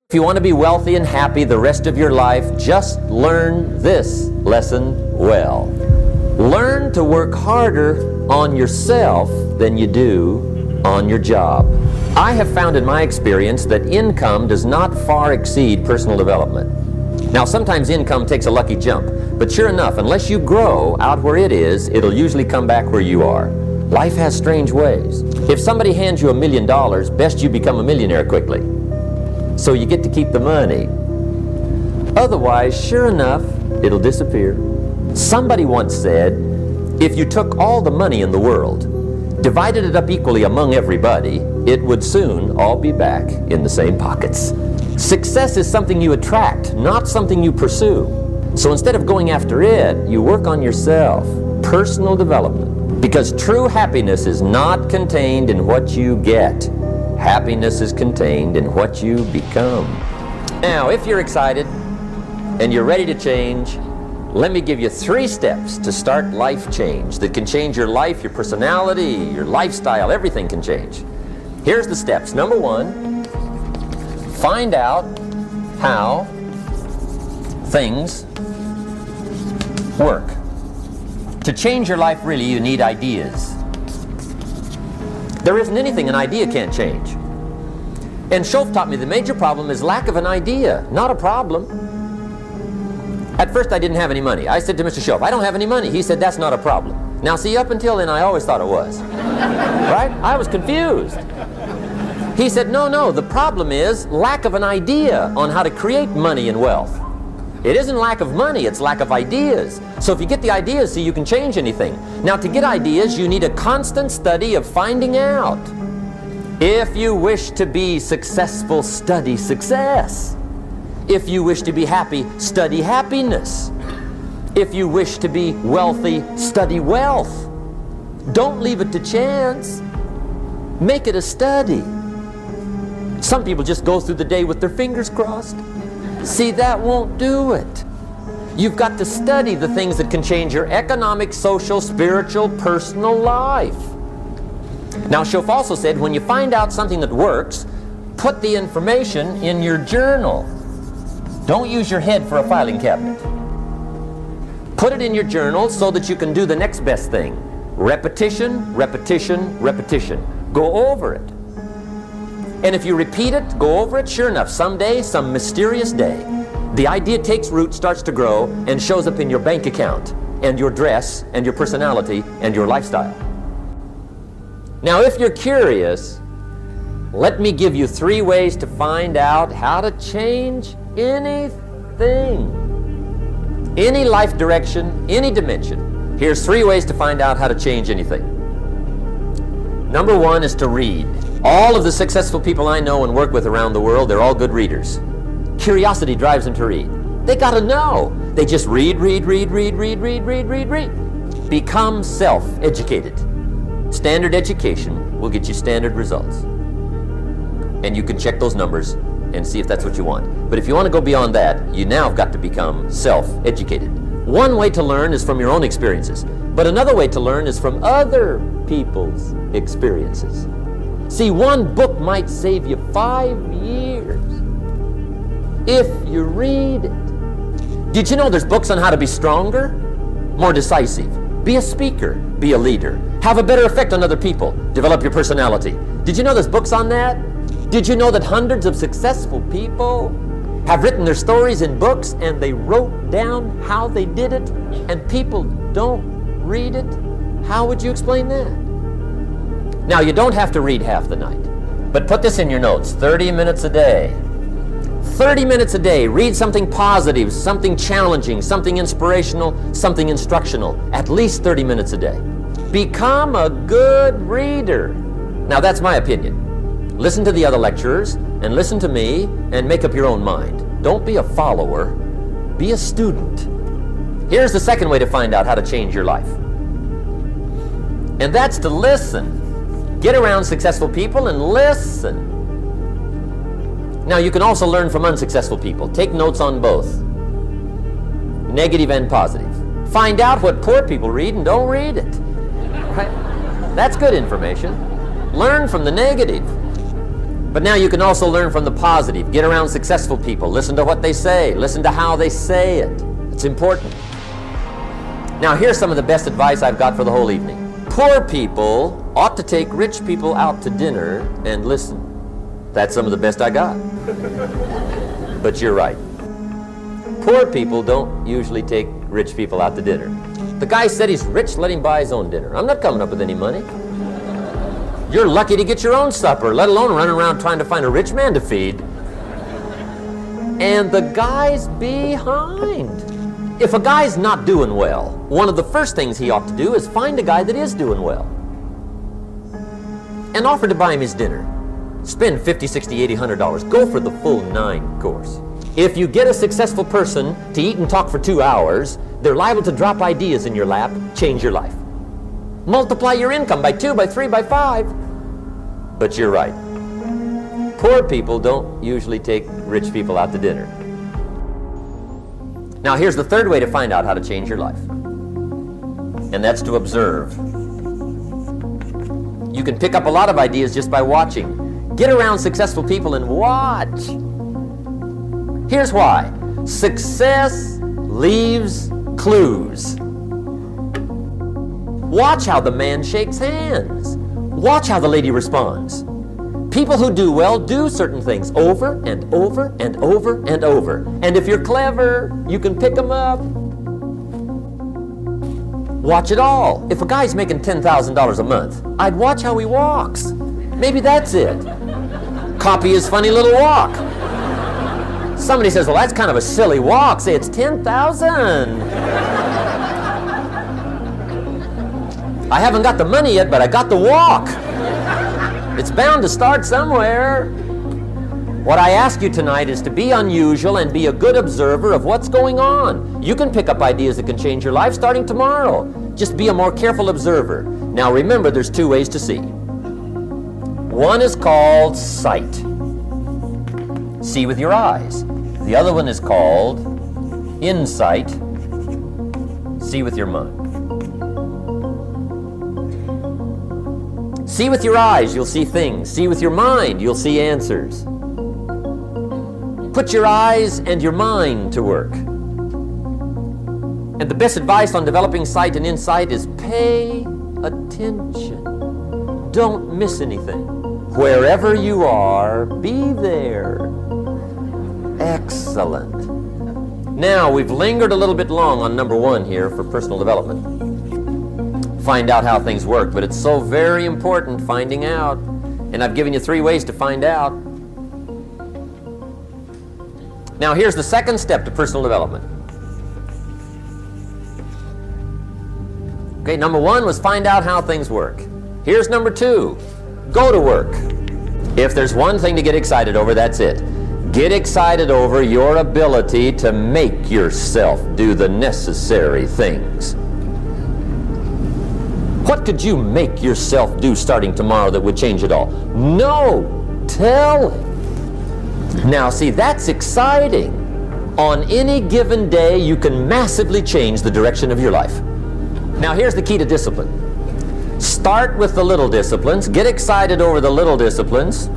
If you want to be wealthy and happy the rest of your life, just learn this lesson well. Learn to work harder on yourself than you do on your job. I have found in my experience that income does not far exceed personal development. Now, sometimes income takes a lucky jump, but sure enough, unless you grow out where it is, it'll usually come back where you are. Life has strange ways. If somebody hands you $1 million, best you become a millionaire quickly, so you get to keep the money. Otherwise, sure enough, it'll disappear. Somebody once said, if you took all the money in the world, divided it up equally among everybody, it would soon all be back in the same pockets. Success is something you attract, not something you pursue. So instead of going after it, you work on yourself, personal development. Because true happiness is not contained in what you get. Happiness is contained in what you become. Now, if you're excited and you're ready to change, let me give you 3 steps to start life change that can change your life, your personality, your lifestyle, everything can change. Here's the steps. Number 1, find out how things work. To change your life, really, you need ideas. There isn't anything an idea can't change. And Schoaf taught me the major problem is lack of an idea, not a problem. At first I didn't have any money. I said to Mr. Schoaf, I don't have any money. He said, that's not a problem. Now see, up until then I always thought it was. Right? I was confused. He said, no, the problem is lack of an idea on how to create money and wealth. It isn't lack of money, it's lack of ideas. So if you get the ideas, see, you can change anything. Now, to get ideas, you need a constant study of finding out. If you wish to be successful, study success. If you wish to be happy, study happiness. If you wish to be wealthy, study wealth. Don't leave it to chance. Make it a study. Some people just go through the day with their fingers crossed. See, that won't do it. You've got to study the things that can change your economic, social, spiritual, personal life. Now, Schoaf also said, when you find out something that works, put the information in your journal. Don't use your head for a filing cabinet. Put it in your journal so that you can do the next best thing. Repetition, repetition, repetition. Go over it. And if you repeat it, go over it, sure enough, someday, some mysterious day, the idea takes root, starts to grow, and shows up in your bank account, and your dress, and your personality, and your lifestyle. Now, if you're curious, let me give you 3 ways to find out how to change anything. Any life direction, any dimension. Here's 3 ways to find out how to change anything. Number 1 is to read. All of the successful people I know and work with around the world, they're all good readers. Curiosity drives them to read. They gotta know. They just read. Become self-educated. Standard education will get you standard results. And you can check those numbers and see if that's what you want. But if you want to go beyond that, you now have got to become self-educated. One way to learn is from your own experiences, but another way to learn is from other people's experiences. See, one book might save you 5 years if you read it. Did you know there's books on how to be stronger, more decisive, be a speaker, be a leader, have a better effect on other people, develop your personality? Did you know there's books on that? Did you know that hundreds of successful people have written their stories in books and they wrote down how they did it, and people don't read it? How would you explain that? Now, you don't have to read half the night, but put this in your notes, 30 minutes a day. 30 minutes a day, read something positive, something challenging, something inspirational, something instructional, at least 30 minutes a day. Become a good reader. Now, that's my opinion. Listen to the other lecturers, and listen to me, and make up your own mind. Don't be a follower, be a student. Here's the second way to find out how to change your life. And that's to listen. Get around successful people and listen. Now, you can also learn from unsuccessful people. Take notes on both, negative and positive. Find out what poor people read and don't read it. Right? That's good information. Learn from the negative. But now you can also learn from the positive. Get around successful people. Listen to what they say. Listen to how they say it. It's important. Now here's some of the best advice I've got for the whole evening. Poor people ought to take rich people out to dinner and listen. That's some of the best I got. But you're right. Poor people don't usually take rich people out to dinner. The guy said he's rich, let him buy his own dinner. I'm not coming up with any money. You're lucky to get your own supper, let alone running around trying to find a rich man to feed. And the guy's behind. If a guy's not doing well, one of the first things he ought to do is find a guy that is doing well and offer to buy him his dinner. Spend $50, $60, $80, $100. Go for the full 9 course. If you get a successful person to eat and talk for 2 hours, they're liable to drop ideas in your lap, change your life. Multiply your income by 2, by 3, by 5. But you're right. Poor people don't usually take rich people out to dinner. Now here's the third way to find out how to change your life. And that's to observe. You can pick up a lot of ideas just by watching. Get around successful people and watch. Here's why. Success leaves clues. Watch how the man shakes hands. Watch how the lady responds. People who do well do certain things over and over and over and over. And if you're clever, you can pick them up. Watch it all. If a guy's making $10,000 a month, I'd watch how he walks. Maybe that's it. Copy his funny little walk. Somebody says, well, that's kind of a silly walk. Say, it's 10,000. I haven't got the money yet, but I got the walk. It's bound to start somewhere. What I ask you tonight is to be unusual and be a good observer of what's going on. You can pick up ideas that can change your life starting tomorrow. Just be a more careful observer. Now remember, there's 2 ways to see. One is called sight. See with your eyes. The other one is called insight. See with your mind. See with your eyes, you'll see things. See with your mind, you'll see answers. Put your eyes and your mind to work. And the best advice on developing sight and insight is pay attention. Don't miss anything. Wherever you are, be there. Excellent. Now, we've lingered a little bit long on number 1 here for personal development. Find out how things work, but it's so very important finding out. And I've given you 3 ways to find out. Now here's the second step to personal development. Okay, number 1 was find out how things work. Here's number 2, go to work. If there's one thing to get excited over, that's it. Get excited over your ability to make yourself do the necessary things. What could you make yourself do starting tomorrow that would change it all? No, tell him. Now see, that's exciting. On any given day, you can massively change the direction of your life. Now here's the key to discipline. Start with the little disciplines, get excited over the little disciplines,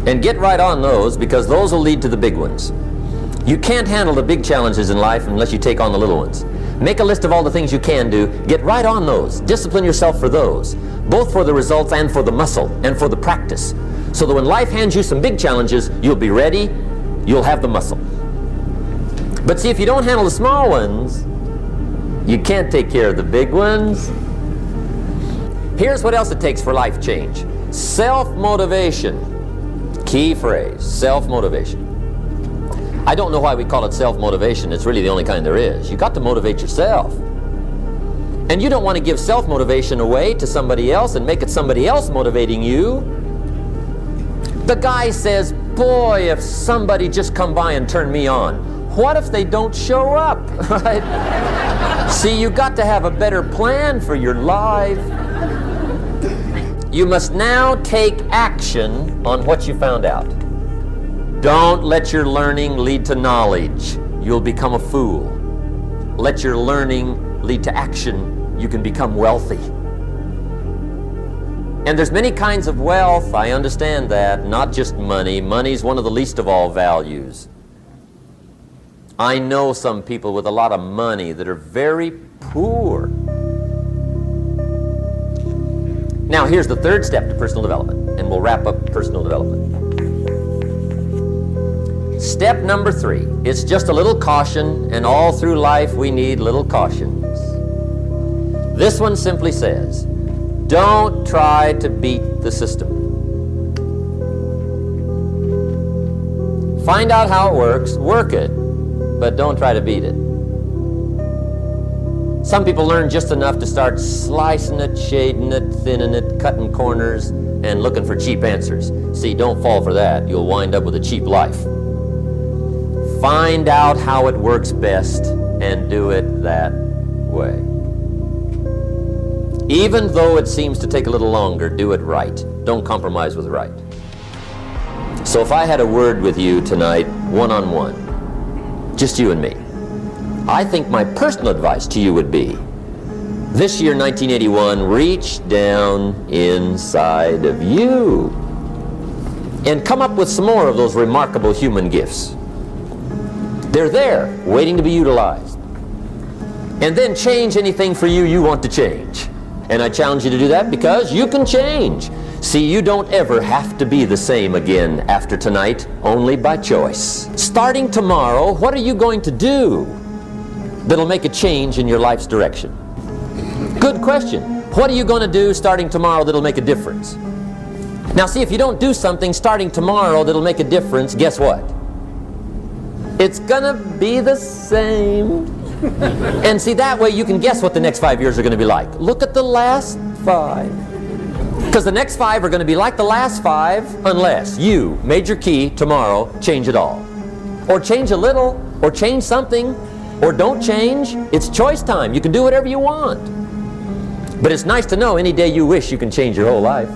and get right on those, because those will lead to the big ones. You can't handle the big challenges in life unless you take on the little ones. Make a list of all the things you can do. Get right on those. Discipline yourself for those, both for the results and for the muscle and for the practice, so that when life hands you some big challenges, you'll be ready, you'll have the muscle. But see, if you don't handle the small ones, you can't take care of the big ones. Here's what else it takes for life change. Self-motivation. Key phrase, self-motivation. I don't know why we call it self-motivation. It's really the only kind there is. You got to motivate yourself. And you don't want to give self-motivation away to somebody else and make it somebody else motivating you. The guy says, boy, if somebody just come by and turn me on. What if they don't show up? Right? See, you got to have a better plan for your life. You must now take action on what you found out. Don't let your learning lead to knowledge. You'll become a fool. Let your learning lead to action. You can become wealthy. And there's many kinds of wealth, I understand that, not just money. Money's one of the least of all values. I know some people with a lot of money that are very poor. Now here's the third step to personal development, and we'll wrap up personal development. Step number 3, it's just a little caution, and all through life we need little cautions. This one simply says, don't try to beat the system. Find out how it works, work it, but don't try to beat it. Some people learn just enough to start slicing it, shading it, thinning it, cutting corners, and looking for cheap answers. See, don't fall for that. You'll wind up with a cheap life. Find out how it works best and do it that way. Even though it seems to take a little longer, do it right. Don't compromise with right. So if I had a word with you tonight, one-on-one, just you and me, I think my personal advice to you would be, this year, 1981, reach down inside of you and come up with some more of those remarkable human gifts. They're there, waiting to be utilized. And then change anything for you you want to change. And I challenge you to do that because you can change. See, you don't ever have to be the same again after tonight, only by choice. Starting tomorrow, what are you going to do that'll make a change in your life's direction? Good question. What are you going to do starting tomorrow that'll make a difference? Now see, if you don't do something starting tomorrow that'll make a difference, guess what? It's gonna be the same. And see, that way you can guess what the next 5 years are going to be like. Look at the last 5. Because the next 5 are going to be like the last 5 unless you, major key, tomorrow, change it all. Or change a little, or change something, or don't change. It's choice time. You can do whatever you want. But it's nice to know any day you wish you can change your whole life.